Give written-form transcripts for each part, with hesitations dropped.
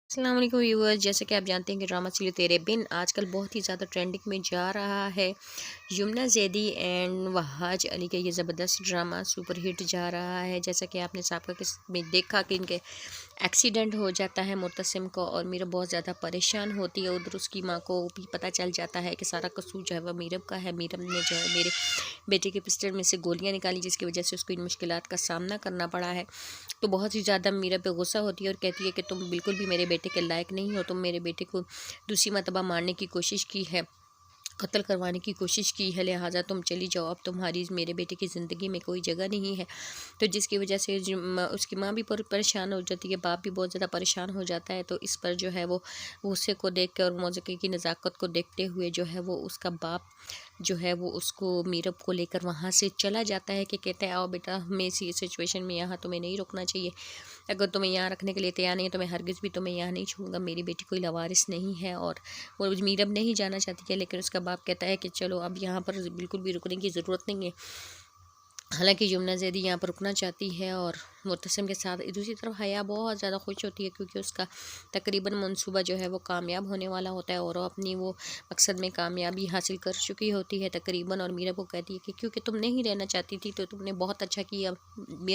السلام علیکم ویورز، جیسے کہ آپ جانتے ہیں کہ ڈرامہ سیریل تیرے بن آج کل بہت ہی زیادہ ٹرینڈنگ میں جا رہا ہے۔ یمنا زیدی اینڈ وہاج علی کا یہ زبردست ڈرامہ سپر ہٹ جا رہا ہے۔ جیسا کہ آپ نے سابقہ قسط میں دیکھا کہ ان کے ایکسیڈنٹ ہو جاتا ہے معتصم کو، اور میرب بہت زیادہ پریشان ہوتی ہے۔ ادھر اس کی ماں کو بھی پتہ چل جاتا ہے کہ سارا قصور جو ہے وہ میرب کا ہے۔ میرب نے جو ہے میرے بیٹے کے پسٹل میں سے گولیاں نکالی، جس کی وجہ سے اس کو ان مشکلات کا سامنا کرنا پڑا ہے۔ تو بہت ہی زیادہ میرب پہ غصہ ہوتی ہے اور کہتی ہے کہ تم بالکل بھی میرے بیٹے کے لائق نہیں ہو، تم میرے بیٹے کو دوسری مرتبہ مارنے کی کوشش کی ہے، قتل کروانے کی کوشش کی ہے، لہٰذا تم چلی جاؤ، اب تمہاری میرے بیٹے کی زندگی میں کوئی جگہ نہیں ہے۔ تو جس کی وجہ سے اس کی ماں بھی پریشان ہو جاتی ہے، باپ بھی بہت زیادہ پریشان ہو جاتا ہے۔ تو اس پر جو ہے وہ غصے کو دیکھ کے اور موسیقی کی نزاکت کو دیکھتے ہوئے جو ہے وہ اس کا باپ جو ہے وہ اس کو میرب کو لے کر وہاں سے چلا جاتا ہے، کہ کہتے ہیں آؤ بیٹا، ہمیں اسی سچویشن میں یہاں تمہیں نہیں رکنا چاہیے، اگر تمہیں یہاں رکھنے کے لیے تیار نہیں ہے تو میں ہرگز بھی تمہیں یہاں نہیں چھوڑوں گا، میری بیٹی کوئی لاوارث نہیں ہے۔ اور وہ میرب نہیں جانا چاہتی ہے، لیکن اس کا باپ کہتا ہے کہ چلو اب یہاں پر بالکل بھی رکنے کی ضرورت نہیں ہے۔ حالانکہ یمنا زیدی یہاں پر رکنا چاہتی ہے اور معتصم کے ساتھ۔ دوسری طرف حیا بہت زیادہ خوش ہوتی ہے، کیونکہ اس کا تقریباً منصوبہ جو ہے وہ کامیاب ہونے والا ہوتا ہے، اور وہ اپنی وہ مقصد میں کامیابی حاصل کر چکی ہوتی ہے تقریباً۔ اور میرا کو کہتی ہے کہ کیونکہ تم نہیں رہنا چاہتی تھی تو تم نے بہت اچھا کیا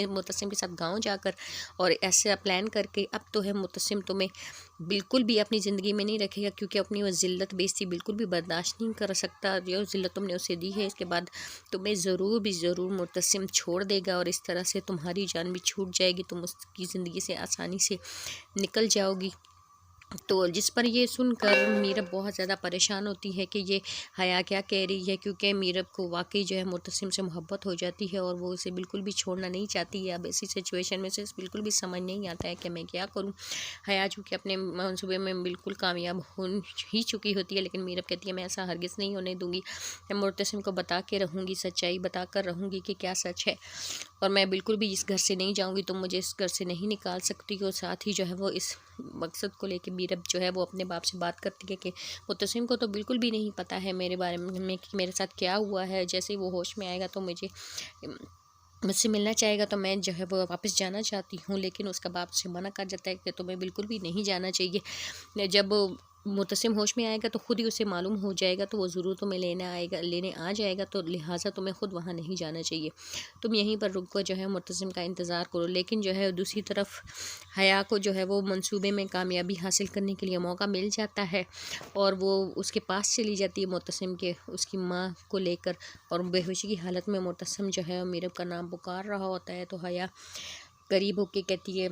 معتصم کے ساتھ گاؤں جا کر اور ایسا پلان کر کے۔ اب تو ہے معتصم تمہیں بالکل بھی اپنی زندگی میں نہیں رکھے گا، کیونکہ اپنی وہ ذلت بیزتی بالکل بھی برداشت نہیں کر سکتا، جو ذلت تم نے اسے دی ہے۔ اس کے بعد تمہیں ضرور بھی ضرور معتصم چھوڑ دے گا، اور اس طرح سے تمہاری جان بھی چھوٹ جائے گی، تم اس کی زندگی سے آسانی سے نکل جاؤ گی۔ تو جس پر یہ سن کر میرب بہت زیادہ پریشان ہوتی ہے کہ یہ حیا کیا کہہ رہی ہے، کیونکہ میرب کو واقعی جو ہے معتصم سے محبت ہو جاتی ہے اور وہ اسے بالکل بھی چھوڑنا نہیں چاہتی ہے۔ اب ایسی سچویشن میں سے بالکل بھی سمجھ نہیں آتا ہے کہ میں کیا کروں۔ حیا چونکہ اپنے منصوبے میں بالکل کامیاب ہو ہی چکی ہوتی ہے، لیکن میرب کہتی ہے میں ایسا ہرگز نہیں ہونے دوں گی، میں معتصم کو بتا کے رہوں گی، سچائی بتا کر رہوں گی کہ کیا سچ ہے، اور میں بالکل بھی اس گھر سے نہیں جاؤں گی، تم مجھے اس گھر سے نہیں نکال سکتی ہو۔ ساتھ ہی جو ہے وہ اس مقصد کو لے کے میرب جو ہے وہ اپنے باپ سے بات کرتی ہے کہ معتصم کو تو بالکل بھی نہیں پتہ ہے میرے بارے میں کہ میرے ساتھ کیا ہوا ہے، جیسے ہی وہ ہوش میں آئے گا تو مجھ سے ملنا چاہے گا تو میں جو ہے وہ واپس جانا چاہتی ہوں، لیکن اس کا باپ سے منع کر جاتا ہے کہ تمہیں بالکل بھی نہیں جانا چاہیے۔ جب معتصم ہوش میں آئے گا تو خود ہی اسے معلوم ہو جائے گا، تو وہ ضرور تمہیں لینے آ جائے گا، تو لہٰذا تمہیں خود وہاں نہیں جانا چاہیے، تم یہیں پر رک کر جو ہے معتصم کا انتظار کرو۔ لیکن جو ہے دوسری طرف حیا کو جو ہے وہ منصوبے میں کامیابی حاصل کرنے کے لیے موقع مل جاتا ہے، اور وہ اس کے پاس چلی جاتی ہے معتصم کے، اس کی ماں کو لے کر، اور بے ہوشی کی حالت میں معتصم جو ہے میرب کا نام پکار رہا ہوتا ہے۔ تو حیا قریب ہو کے کہتی ہے،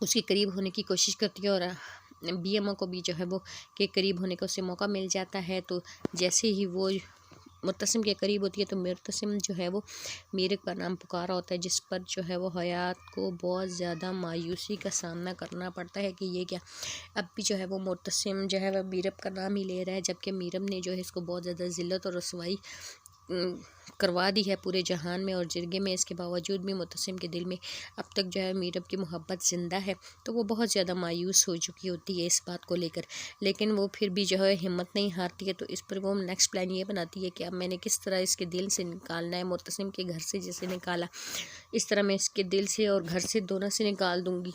اس کے قریب ہونے کی کوشش کرتی ہے، اور بی ایم او کو بھی جو ہے وہ کے قریب ہونے کا اسے موقع مل جاتا ہے۔ تو جیسے ہی وہ معتصم کے قریب ہوتی ہے تو معتصم جو ہے وہ میرب کا نام پکارا ہوتا ہے، جس پر جو ہے وہ حیات کو بہت زیادہ مایوسی کا سامنا کرنا پڑتا ہے کہ یہ کیا، اب بھی جو ہے وہ معتصم جو ہے وہ میرب کا نام ہی لے رہا ہے، جبکہ میرب نے جو ہے اس کو بہت زیادہ ذلت اور رسوائی کروا دی ہے پورے جہان میں اور جرگے میں۔ اس کے باوجود بھی معتصم کے دل میں اب تک جو ہے میرب کی محبت زندہ ہے، تو وہ بہت زیادہ مایوس ہو چکی ہوتی ہے اس بات کو لے کر، لیکن وہ پھر بھی جو ہے ہمت نہیں ہارتی ہے۔ تو اس پر وہ نیکسٹ پلان یہ بناتی ہے کہ اب میں نے کس طرح اس کے دل سے نکالنا ہے، معتصم کے گھر سے جیسے نکالا اس طرح میں اس کے دل سے اور گھر سے دونوں سے نکال دوں گی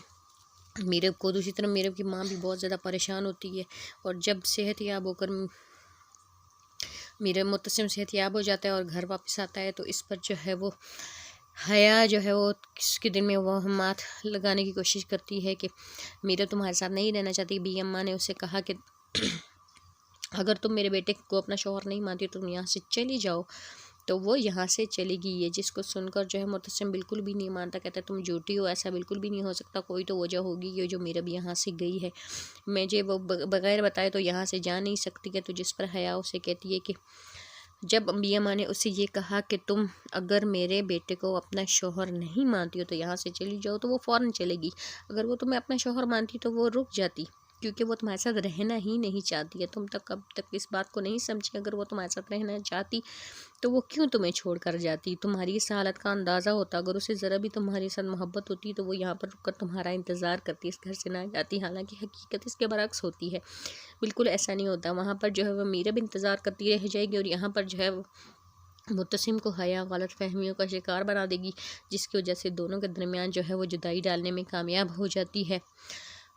میرب کو۔ دوسری طرف میرب کی ماں بھی بہت زیادہ پریشان ہوتی ہے، اور جب صحت یاب ہو کر میرب معتصم صحت یاب ہو جاتا ہے اور گھر واپس آتا ہے، تو اس پر جو ہے وہ حیا جو ہے وہ اس کے دل میں وہمات لگانے کی کوشش کرتی ہے کہ میرب تمہارے ساتھ نہیں رہنا چاہتی۔ بی ایم ماں نے اسے کہا کہ اگر تم میرے بیٹے کو اپنا شوہر نہیں مانتی تو تم یہاں سے چلی جاؤ، تو وہ یہاں سے چلی گئی ہے، جس کو سن کر جو ہے معتصم بالکل بھی نہیں مانتا، کہتا ہے تم جھوٹی ہو، ایسا بالکل بھی نہیں ہو سکتا، کوئی تو وجہ ہوگی یہ جو میرب یہاں سے گئی ہے، مجھے وہ بغیر بتائے تو یہاں سے جا نہیں سکتی ہے۔ تو جس پر حیا اسے کہتی ہے کہ جب بی ایم نے اسے یہ کہا کہ تم اگر میرے بیٹے کو اپنا شوہر نہیں مانتی ہو تو یہاں سے چلی جاؤ، تو وہ فوراً چلے گی، اگر وہ تمہیں اپنا شوہر مانتی تو وہ رک جاتی، کیونکہ وہ تمہارے ساتھ رہنا ہی نہیں چاہتی ہے، تم تک اب تک اس بات کو نہیں سمجھی، اگر وہ تمہارے ساتھ رہنا چاہتی تو وہ کیوں تمہیں چھوڑ کر جاتی، تمہاری اس حالت کا اندازہ ہوتا، اگر اسے ذرا بھی تمہارے ساتھ محبت ہوتی تو وہ یہاں پر رک کر تمہارا انتظار کرتی، اس گھر سے نہ جاتی۔ حالانکہ حقیقت اس کے برعکس ہوتی ہے، بالکل ایسا نہیں ہوتا، وہاں پر جو ہے وہ میرب انتظار کرتی رہ جائے گی، اور یہاں پر جو ہے معتصم کو حیا غلط فہمیوں کا شکار بنا دے گی، جس کی وجہ سے دونوں کے درمیان جو ہے وہ جدائی ڈالنے میں کامیاب ہو جاتی ہے۔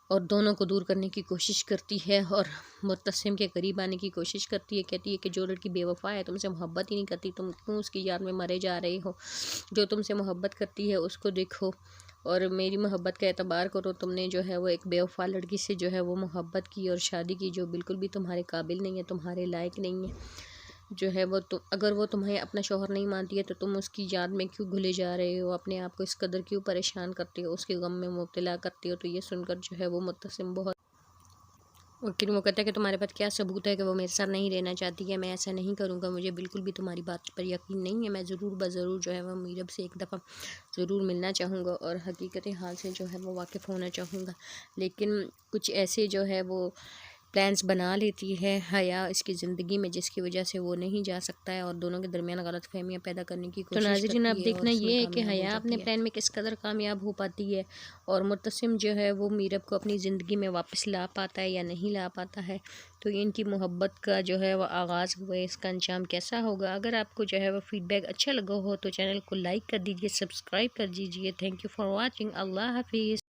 اور دونوں کو دور کرنے کی کوشش کرتی ہے اور متسم کے قریب آنے کی کوشش کرتی ہے. کہتی ہے کہ جو لڑکی بے وفا ہے، تم سے محبت ہی نہیں کرتی، تم کیوں اس کی یاد میں مرے جا رہے ہو؟ جو تم سے محبت کرتی ہے اس کو دیکھو اور میری محبت کا اعتبار کرو. تم نے جو ہے وہ ایک بے وفا لڑکی سے جو ہے وہ محبت کی اور شادی کی، جو بالکل بھی تمہارے قابل نہیں ہے، تمہارے لائق نہیں ہے. جو ہے وہ اگر وہ تمہیں اپنا شوہر نہیں مانتی ہے تو تم اس کی یاد میں کیوں گھلے جا رہے ہو؟ اپنے آپ کو اس قدر کیوں پریشان کرتے ہو، اس کے غم میں مبتلا کرتے ہو؟ تو یہ سن کر جو ہے وہ متسم بہت لیکن وہ کہتا ہے کہ تمہارے پاس کیا ثبوت ہے کہ وہ میرے ساتھ نہیں رہنا چاہتی ہے؟ میں ایسا نہیں کروں گا، مجھے بالکل بھی تمہاری بات پر یقین نہیں ہے. میں ضرور بضرور جو ہے وہ میرب سے ایک دفعہ ضرور ملنا چاہوں گا اور حقیقت حال سے جو ہے وہ واقف ہونا چاہوں گا. لیکن کچھ ایسے جو ہے وہ پلانس بنا لیتی ہے حیا اس کی زندگی میں، جس کی وجہ سے وہ نہیں جا سکتا ہے اور دونوں کے درمیان غلط فہمیاں پیدا کرنے کی کوشش کرتی ہے. تو ناظرین اب دیکھنا یہ ہے کہ حیا اپنے پلان میں کس قدر کامیاب ہو پاتی ہے اور متسم جو ہے وہ میرب کو اپنی زندگی میں واپس لا پاتا ہے یا نہیں لا پاتا ہے. تو ان کی محبت کا جو ہے وہ آغاز ہوا ہے، اس کا انجام کیسا ہوگا؟ اگر آپ کو جو ہے وہ فیڈ بیک اچھا لگا ہو تو چینل کو لائک کر دیجیے، سبسکرائب کر دیجیے. Thank you for watching. اللہ حافظ.